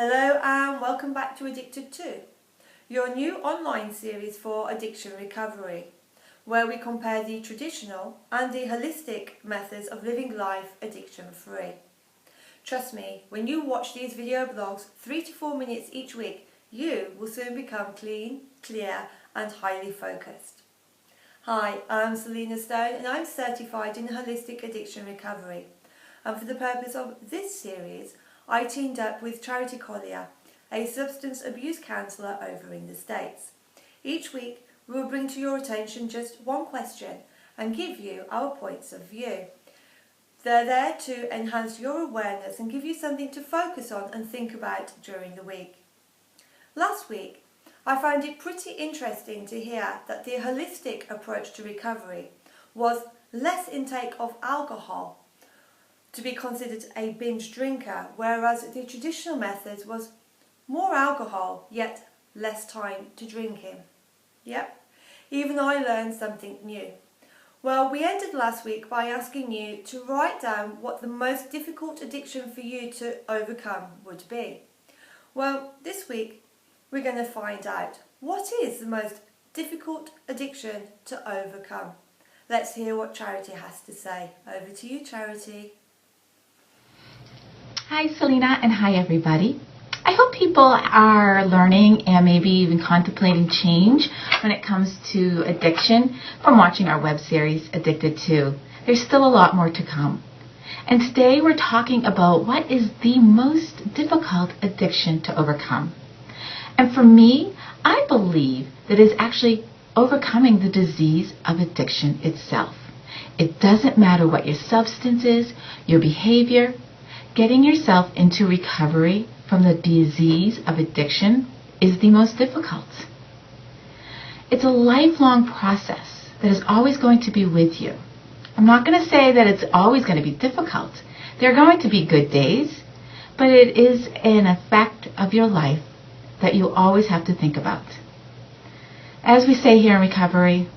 Hello and welcome back to Addicted To, your new online series for addiction recovery, where we compare the traditional and the holistic methods of living life addiction-free. Trust me, when you watch these video blogs 3 to 4 minutes each week, you will soon become clean, clear and highly focused. Hi, I'm Selina Stone and I'm certified in holistic addiction recovery. And for the purpose of this series, I teamed up with Charity Collier, a substance abuse counsellor over in the States. Each week we will bring to your attention just one question and give you our points of view. They're there to enhance your awareness and give you something to focus on and think about during the week. Last week I found it pretty interesting to hear that the holistic approach to recovery was less intake of alcohol to be considered a binge drinker, whereas the traditional methods was more alcohol yet less time to drinking. Yep, even I learned something new. Well, we ended last week by asking you to write down what the most difficult addiction for you to overcome would be. Well, this week we're going to find out what is the most difficult addiction to overcome. Let's hear what Charity has to say. Over to you, Charity. Hi Selina, and hi everybody. I hope people are learning and maybe even contemplating change when it comes to addiction from watching our web series Addicted To. There's still a lot more to come. And today we're talking about what is the most difficult addiction to overcome. And for me, I believe that it's actually overcoming the disease of addiction itself. It doesn't matter what your substance is, your behavior. Getting yourself into recovery from the disease of addiction is the most difficult. It's a lifelong process that is always going to be with you. I'm not going to say that it's always going to be difficult. There are going to be good days, but it is an effect of your life that you always have to think about. As we say here in recovery,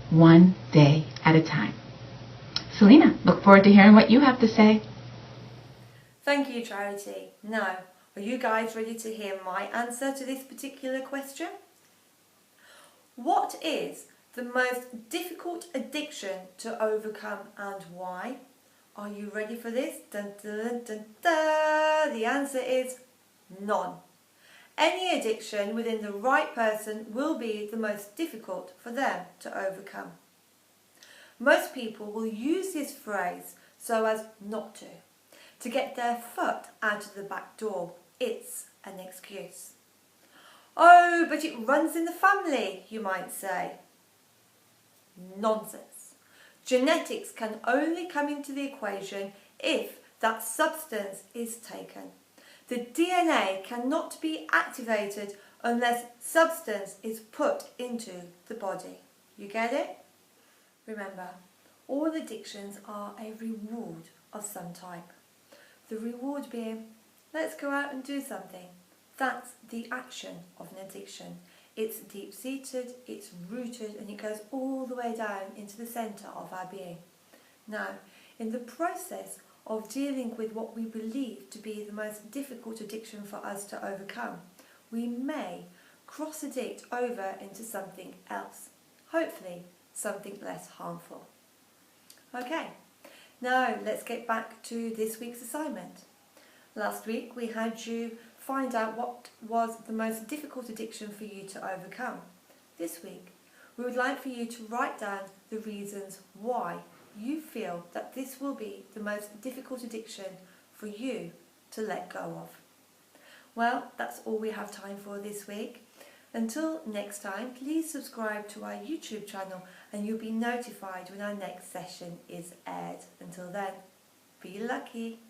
one day at a time. Selina, look forward to hearing what you have to say. Thank you, Charity. Now, are you guys ready to hear my answer to this particular question? What is the most difficult addiction to overcome and why? Are you ready for this? Dun, dun, dun, dun. The answer is none. Any addiction within the right person will be the most difficult for them to overcome. Most people will use this phrase so as not to get their foot out of the back door. It's an excuse. Oh, but it runs in the family, you might say. Nonsense. Genetics can only come into the equation if that substance is taken. The DNA cannot be activated unless substance is put into the body. You get it? Remember, all addictions are a reward of some type. The reward being, let's go out and do something. That's the action of an addiction. It's deep-seated, it's rooted, and it goes all the way down into the centre of our being. Now, in the process of dealing with what we believe to be the most difficult addiction for us to overcome, we may cross-addict over into something else. Hopefully, something less harmful. Okay. Now let's get back to this week's assignment. Last week we had you find out what was the most difficult addiction for you to overcome. This week we would like for you to write down the reasons why you feel that this will be the most difficult addiction for you to let go of. Well, that's all we have time for this week. Until next time, please subscribe to our YouTube channel and you'll be notified when our next session is aired. Until then, be lucky.